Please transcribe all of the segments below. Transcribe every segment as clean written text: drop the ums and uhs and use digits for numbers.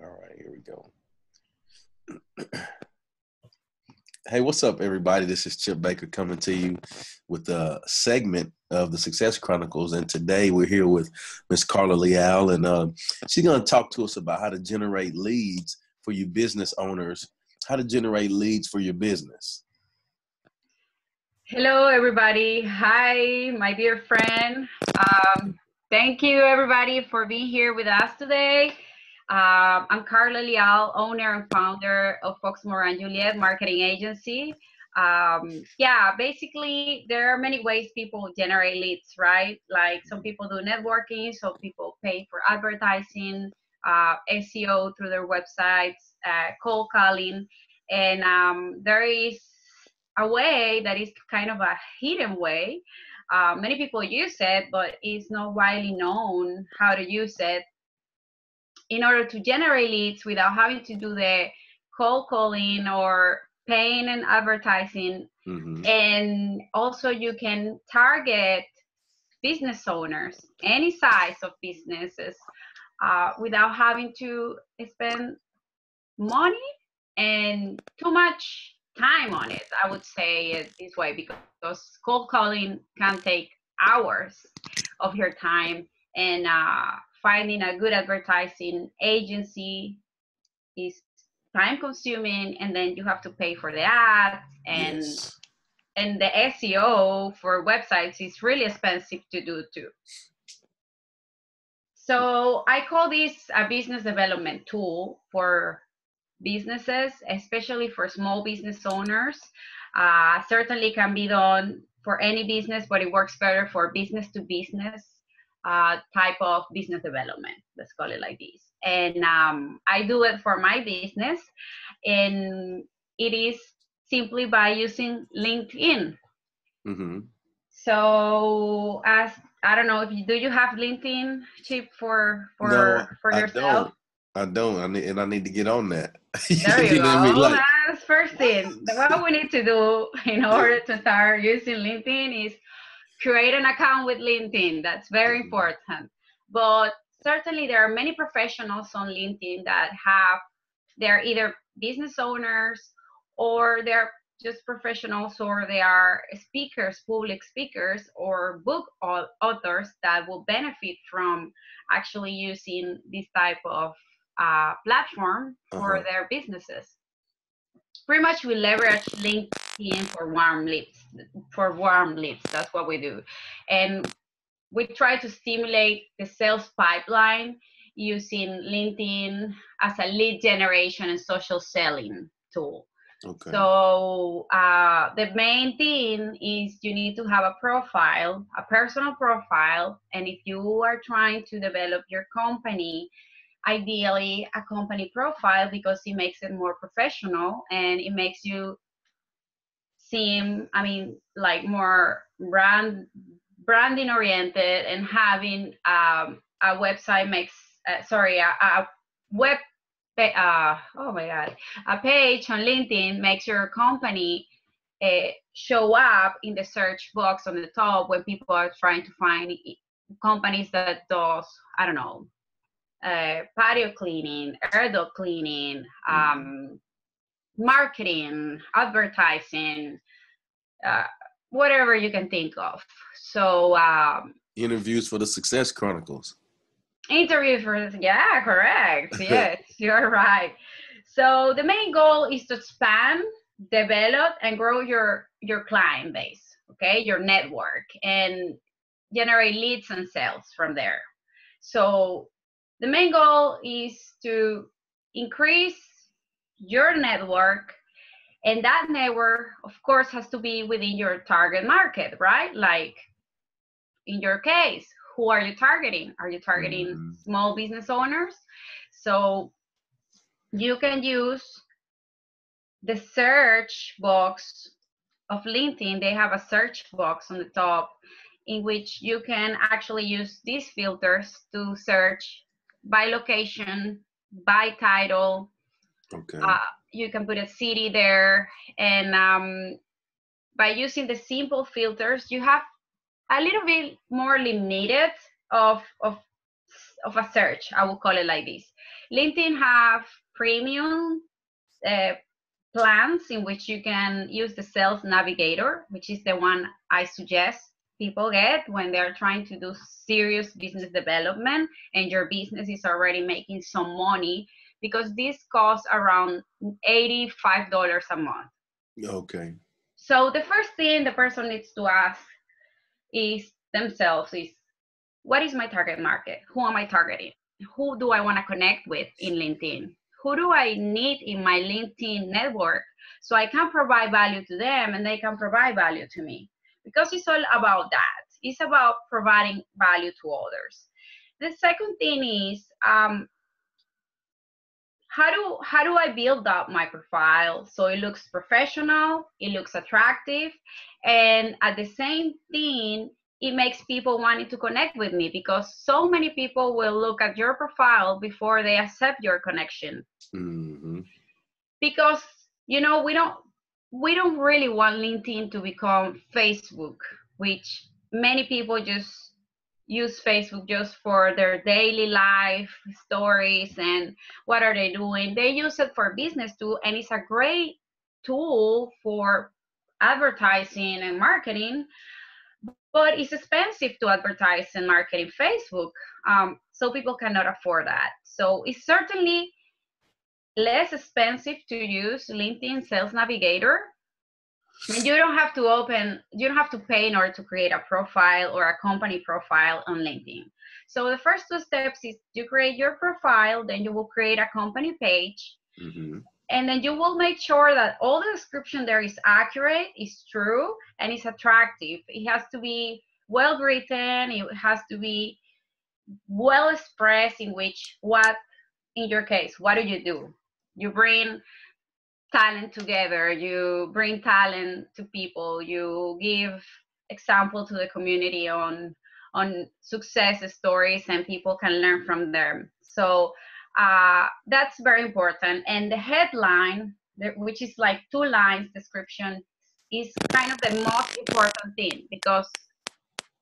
All right, here we go. Hey, what's up, everybody? This is Chip Baker coming to you with a segment of the Success Chronicles. And today we're here with Miss Karla Leal, and she's going to talk to us about how to generate leads for you business owners, how to generate leads for your business. Hello, everybody. Hi, my dear friend. Thank you, everybody, for being here with us today. I'm Karla Leal, owner and founder of Foxmore and Juliet Marketing Agency. Basically, there are many ways people generate leads, right? Like some people do networking, some people pay for advertising, SEO through their websites, cold calling, and there is a way that is kind of a hidden way. Many people use it, but it's not widely known how to use it in order to generate leads without having to do the cold calling or paying and advertising. Mm-hmm. And also you can target business owners, any size of businesses, without having to spend money and too much time on it. I would say it this way, because cold calling can take hours of your time, and finding a good advertising agency is time consuming, and then you have to pay for the ads, and Yes. and the SEO for websites is really expensive to do too. So I call this a business development tool for businesses, especially for small business owners. Certainly can be done for any business, but it works better for business to business type of business development. Let's call it like this. And I do it for my business, and it is simply by using LinkedIn. Mm-hmm. So, as I don't know if you do, you have LinkedIn, Chip, for No, yourself? I don't. I need to get on that. There you You know what I mean? go. Like, That's first thing. What we need to do in order to start using LinkedIn is create an account with LinkedIn. That's very important. But certainly there are many professionals on LinkedIn that they're either business owners, or they're just professionals, or they are speakers, public speakers, or book authors that will benefit from actually using this type of platform for their businesses. Pretty much we leverage LinkedIn for warm leads. That's what we do. And we try to stimulate the sales pipeline using LinkedIn as a lead generation and social selling tool. okay. So the main thing is you need to have a profile, a personal profile. And if you are trying to develop your company, ideally a company profile, because it makes it more professional and it makes you seem, like more branding oriented, and having a website makes, a web, oh my God, a page on LinkedIn makes your company show up in the search box on the top when people are trying to find companies that does, I don't know, patio cleaning, air dog cleaning, marketing, advertising, whatever you can think of. So Interviews for the Success Chronicles. Interviews for, yeah, correct. Yes, you're right. So the main goal is to expand, develop, and grow your client base, okay, your network, and generate leads and sales from there. So the main goal is to increase your network, and that network, of course, has to be within your target market, right? Like in your case, who are you targeting? Are you targeting small business owners? So you can use the search box of LinkedIn. They have a search box on the top in which you can actually use these filters to search by location, by title. Okay. You can put a city there, and by using the simple filters, you have a little bit more limited of a search. I will call it like this. LinkedIn have premium uh, plans in which you can use the sales navigator, which is the one I suggest people get when they're trying to do serious business development and your business is already making some money, because this costs around $85 a month. Okay. So the first thing the person needs to ask is themselves is, what is my target market? Who am I targeting? Who do I want to connect with in LinkedIn? Who do I need in my LinkedIn network so I can provide value to them and they can provide value to me? Because it's all about that. It's about providing value to others. The second thing is, how do I build up my profile so it looks professional, it looks attractive, and at the same thing, it makes people wanting to connect with me, because so many people will look at your profile before they accept your connection. Mm-hmm. Because we don't really want LinkedIn to become Facebook, which many people just use Facebook just for their daily life stories and what are they doing. They use it for business too, and it's a great tool for advertising and marketing, but it's expensive to advertise and market in Facebook. So people cannot afford that. So it's certainly less expensive to use LinkedIn Sales Navigator. And you don't have to pay in order to create a profile or a company profile on LinkedIn. So the first two steps is you create your profile, then you will create a company page, Mm-hmm. and then you will make sure that all the description there is accurate, is true, and is attractive. It has to be well written, it has to be well expressed, in which, what, in your case, what do? You bring talent together, you bring talent to people, you give example to the community on success stories, and people can learn from them. So that's very important. And the headline, which is like 2 lines description, is kind of the most important thing, because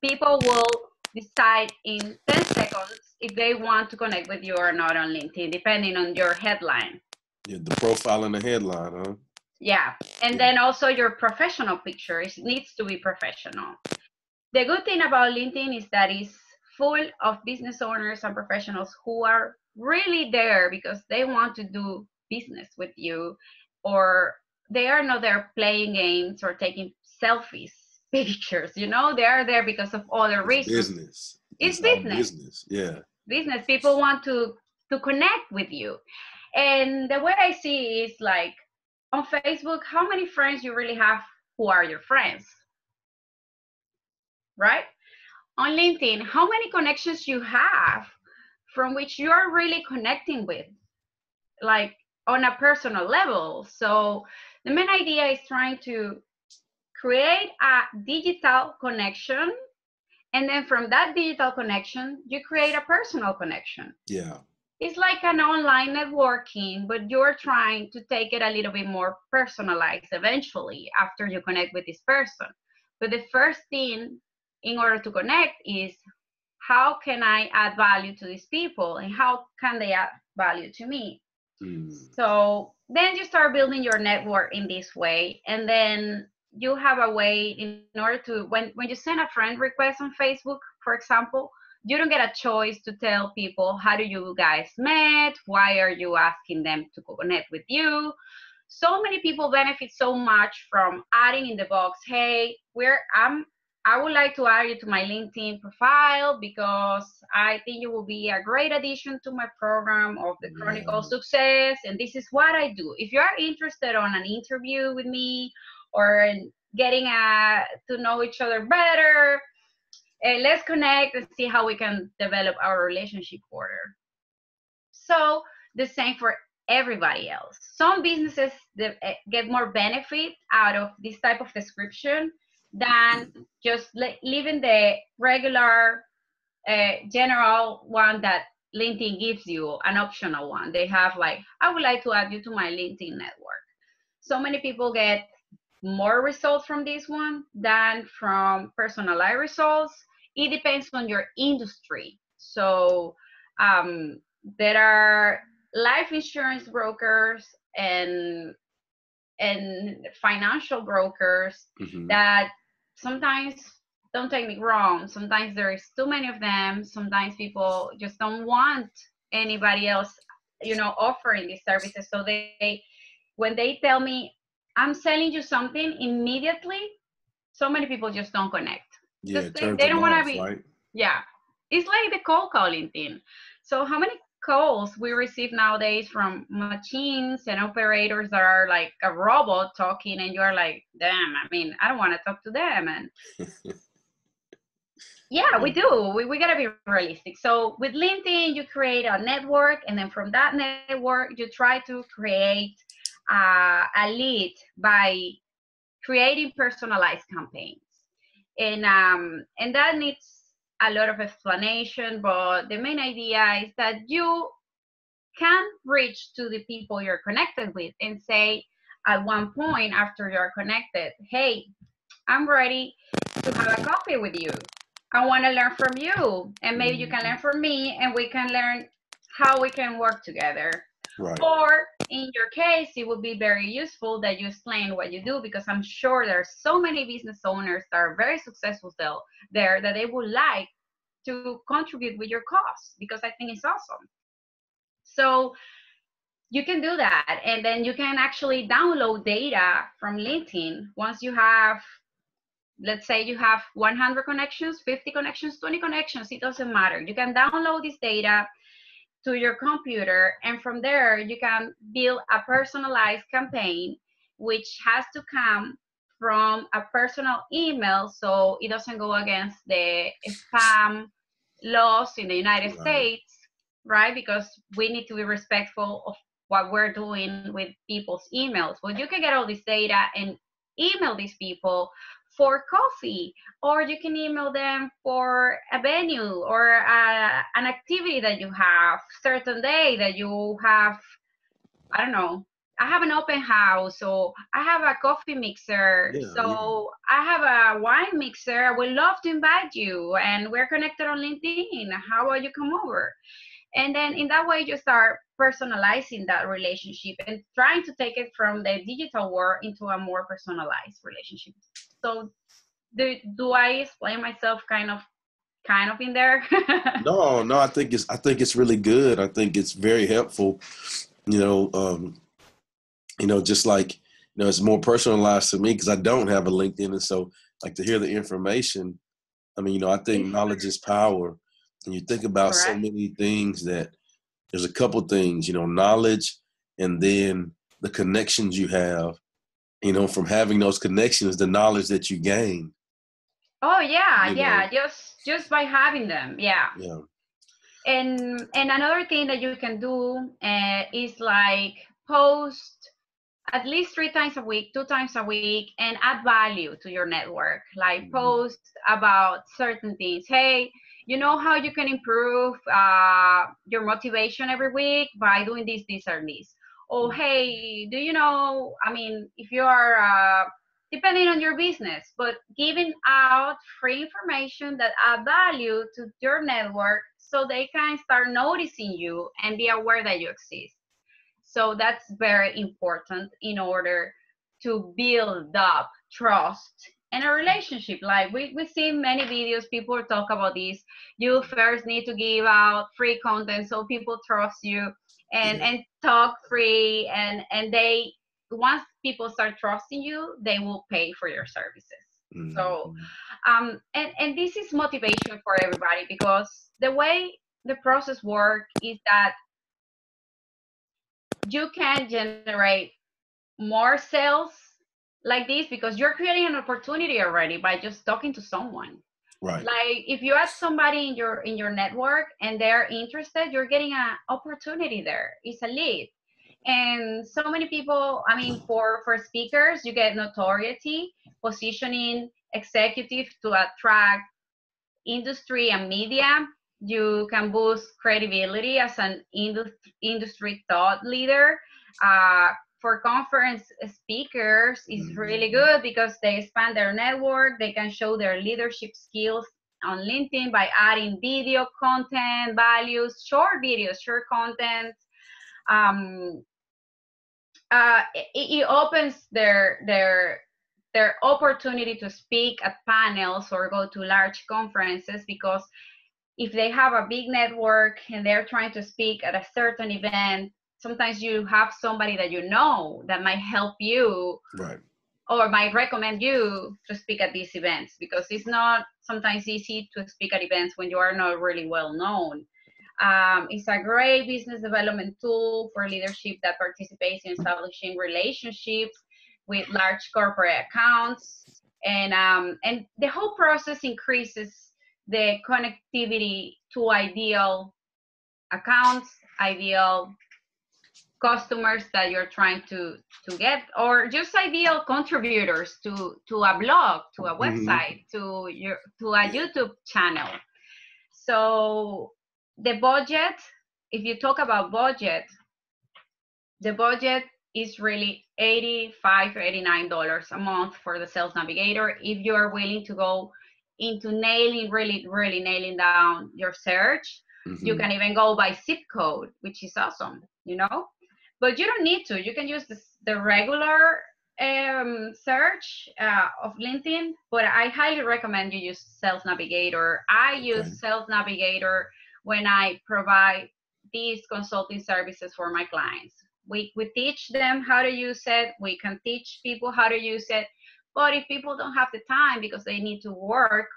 people will decide in 10 seconds if they want to connect with you or not on LinkedIn, depending on your headline. Yeah, the profile and the headline, huh? Yeah. And Yeah. then also your professional picture, it needs to be professional. The good thing about LinkedIn is that it's full of business owners and professionals who are really there because they want to do business with you, or they are not there playing games or taking selfies, pictures, they are there because of other It's reasons. business. It's It's all business. business. Yeah. Business. People want to connect with you. And the way I see is like, on Facebook, how many friends you really have who are your friends, right? On LinkedIn, how many connections you have from which you are really connecting with, like on a personal level. So the main idea is trying to create a digital connection, and then from that digital connection, you create a personal connection. Yeah. It's like an online networking, but you're trying to take it a little bit more personalized eventually after you connect with this person. But the first thing in order to connect is, how can I add value to these people and how can they add value to me? Mm. So then you start building your network in this way. And then you have a way in order to, when you send a friend request on Facebook, for example, you don't get a choice to tell people how do you guys met, why are you asking them to connect with you. So many people benefit so much from adding in the box, hey, I would like to add you to my LinkedIn profile because I think you will be a great addition to my program of the Chronicle Yeah. Success, and this is what I do. If you are interested on an interview with me or getting to know each other better, let's connect and see how we can develop our relationship further. So the same for everybody else. Some businesses get more benefit out of this type of description than just leaving the regular general one that LinkedIn gives you, an optional one. They have like, I would like to add you to my LinkedIn network. So many people get more results from this one than from personalized results. it depends on your industry. So um, there are life insurance brokers and financial brokers Mm-hmm. that sometimes, don't take me wrong, sometimes there is too many of them. Sometimes people just don't want anybody else, offering these services. So they, when they tell me I'm selling you something immediately, so many people just don't connect because Yeah, it they, turns they them don't want to off, be. right? Yeah, it's like the cold calling thing. So how many calls we receive nowadays from machines and operators that are like a robot talking, and you're like, damn, I mean, I don't want to talk to them. And yeah, we Yeah. do. We gotta be realistic. So with LinkedIn, you create a network, and then from that network, you try to create a lead by creating personalized campaigns, and that needs a lot of explanation. But the main idea is that you can reach to the people you're connected with and say at one point after you're connected, hey, I'm ready to have a coffee with you. I want to learn from you, and maybe you can Mm-hmm. learn from me, and we can learn how we can work together. Right. Or in your case, it would be very useful that you explain what you do, because I'm sure there are so many business owners that are very successful still there that they would like to contribute with your cause, because I think it's awesome. So you can do that, and then you can actually download data from LinkedIn once you have, let's say you have 100 connections, 50 connections, 20 connections, it doesn't matter. You can download this data to your computer, and from there you can build a personalized campaign which has to come from a personal email, so it doesn't go against the spam laws in the United Right. States, right? Because we need to be respectful of what we're doing with people's emails. But you can get all this data and email these people for coffee, or you can email them for a venue or an activity that you have, certain day that you have, I don't know, I have an open house, so I have a coffee mixer, Yeah. Yeah. so I have a wine mixer. I would love to invite you, and we're connected on LinkedIn. How about you come over? And then in that way, you start personalizing that relationship and trying to take it from the digital world into a more personalized relationship. So do I explain myself kind of in there? No, no, I think it's really good. I think it's very helpful. You know, um, just like, it's more personalized to me because I don't have a LinkedIn, and so like to hear the information. I mean, I think It's knowledge is power, and you think about so correct. many things that there's a couple things, knowledge, and then the connections you have. From having those connections, the knowledge that you gain. Oh yeah, You yeah. know, Just by having them, yeah. yeah. And another thing that you can do is like post at least 3 times a week, 2 times a week, and add value to your network. Like Mhm. post about certain things. Hey, you know how you can improve your motivation every week by doing this, or this. Oh, hey, do you know? I mean, if you are depending on your business, but giving out free information that add value to your network so they can start noticing you and be aware that you exist. So that's very important in order to build up trust and a relationship. Like we see many videos, people talk about this. You first need to give out free content so people trust you and Yeah. and talk free, and they, once people start trusting you, they will pay for your services. So Mhm. and this is motivation for everybody, because the way the process work is that you can generate more sales like this because you're creating an opportunity already by just talking to someone. Right. Like if you add somebody in your network and they're interested, you're getting an opportunity there. It's a lead. And so many people, I mean, for speakers, you get notoriety, positioning, executive to attract industry and media. You can boost credibility as an industry thought leader. For conference speakers, is really Mhm. good because they expand their network. They can show their leadership skills on LinkedIn by adding video content, values, short videos, short content. Um, it opens their opportunity to speak at panels or go to large conferences, because if they have a big network and they're trying to speak at a certain event, sometimes you have somebody that you know that might help you, Right. or might recommend you to speak at these events, because it's not sometimes easy to speak at events when you are not really well known. It's a great business development tool for leadership that participates in establishing relationships with large corporate accounts, and the whole process increases the connectivity to ideal accounts, ideal customers that you're trying to get, or just ideal contributors to a blog, to a Mm-hmm. website, to a Yeah. YouTube channel. So the budget, if you talk about budget, the budget is really $85 or $89 a month for the Sales Navigator. If you are willing to go into nailing, really nailing down your search, you Mm-hmm. can even go by zip code, which is awesome, you know. But you don't need to. You can use the regular search of LinkedIn, but I highly recommend you use Sales Navigator. I Okay. use Sales Navigator when I provide these consulting services for my clients. We teach them how to use it. We can teach people how to use it. But if people don't have the time because they need to work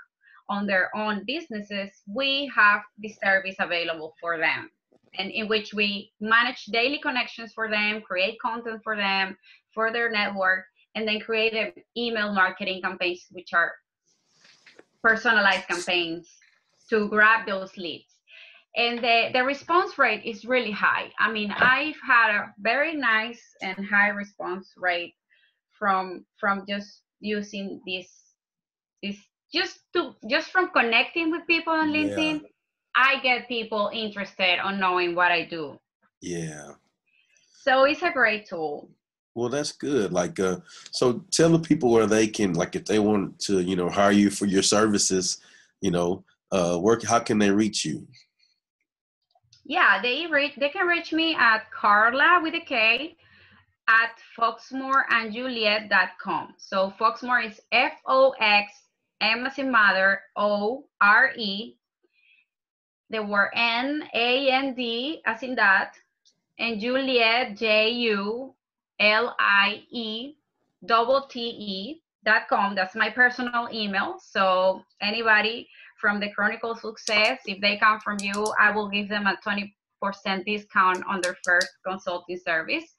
on their own businesses, we have this service available for them, and in which we manage daily connections for them, create content for them, for their network, and then create email marketing campaigns, which are personalized campaigns to grab those leads. And the response rate is really high. I mean, I've had a very nice and high response rate from just using this just from connecting with people on Yeah. LinkedIn. I get people interested on knowing what I do. Yeah. So it's a great tool. Well, that's good. Like, so tell the people where they can, like, if they want to, hire you for your services, work. How can they reach you? Yeah, they can reach me at Karla with a K at foxmoreandjuliet.com. So Foxmore is FOX, M as in mother, ORE, the word NAND as in that, and Juliet, JULIE.com. That's my personal email. So anybody from the Chronicle Success, if they come from you, I will give them a 20% discount on their first consulting service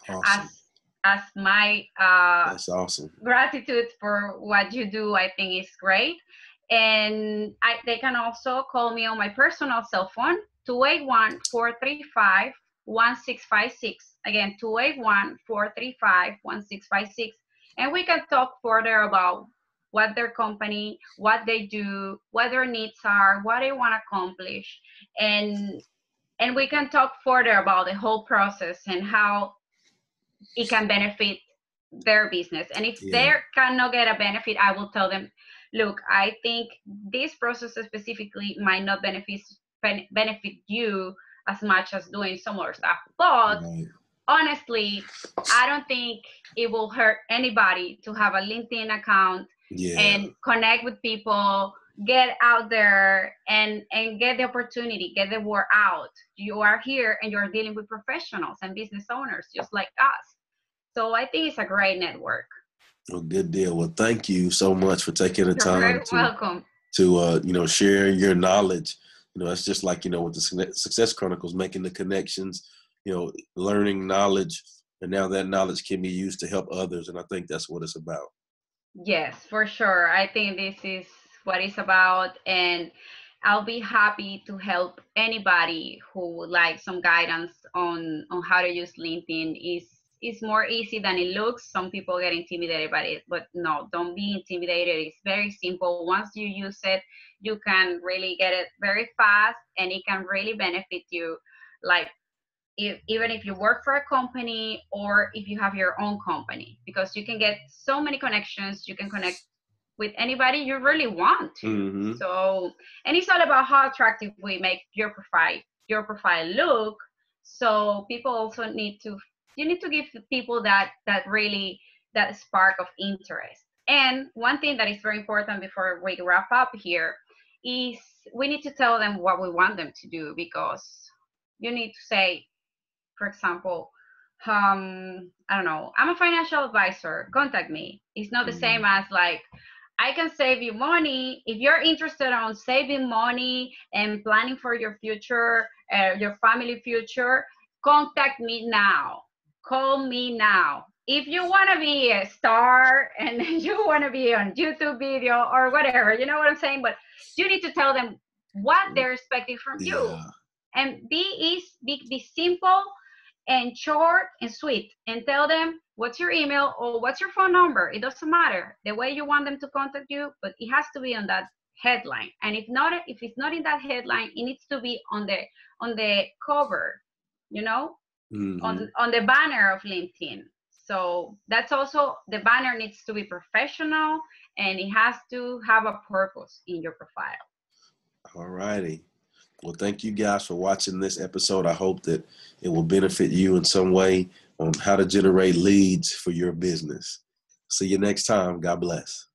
as Awesome. my That's awesome. gratitude for what you do. I think is great. And they can also call me on my personal cell phone, 281-435-1656. Again, 281-435-1656. And we can talk further about what their company, what they do, what their needs are, what they want to accomplish. And we can talk further about the whole process and how it can benefit their business. And if Yeah. they cannot get a benefit, I will tell them, look, I think this process specifically might not benefit you as much as doing some other stuff. But Right. honestly, I don't think it will hurt anybody to have a LinkedIn account Yeah. and connect with people, get out there and get the opportunity, get the word out. You are here and you're dealing with professionals and business owners just like us. So I think it's a great network. Well, good deal. Well, thank you so much for taking the You're very time welcome. to share your knowledge. It's just like, with the Success Chronicles, making the connections, learning knowledge, and now that knowledge can be used to help others. And I think that's what it's about. Yes, for sure. I think this is what it's about. And I'll be happy to help anybody who would like some guidance on how to use LinkedIn. Is more easy than it looks. Some people get intimidated by it, but no, don't be intimidated. It's very simple. Once you use it, you can really get it very fast, and it can really benefit you. Like even if you work for a company or if you have your own company, because you can get so many connections. You can connect with anybody you really want to. Mm-hmm. So, and it's all about how attractive we make your profile look. So people also you need to give people that really, that spark of interest. And one thing that is very important before we wrap up here is we need to tell them what we want them to do, because you need to say, for example, I don't know, I'm a financial advisor, contact me. It's not the same as like, I can save you money. If you're interested on saving money and planning for your future, your family future, contact me now. Call me now. If you want to be a star and you want to be on YouTube video or whatever, you know what I'm saying? But you need to tell them what they're expecting from you. Yeah. And be simple and short and sweet, and tell them what's your email or what's your phone number. It doesn't matter the way you want them to contact you, but it has to be on that headline. And if it's not in that headline, it needs to be on the cover, you know, Mm-hmm. on the banner of LinkedIn. So that's also, the banner needs to be professional, and it has to have a purpose in your profile. All righty. Well, thank you guys for watching this episode. I hope that it will benefit you in some way on how to generate leads for your business. See you next time. God bless.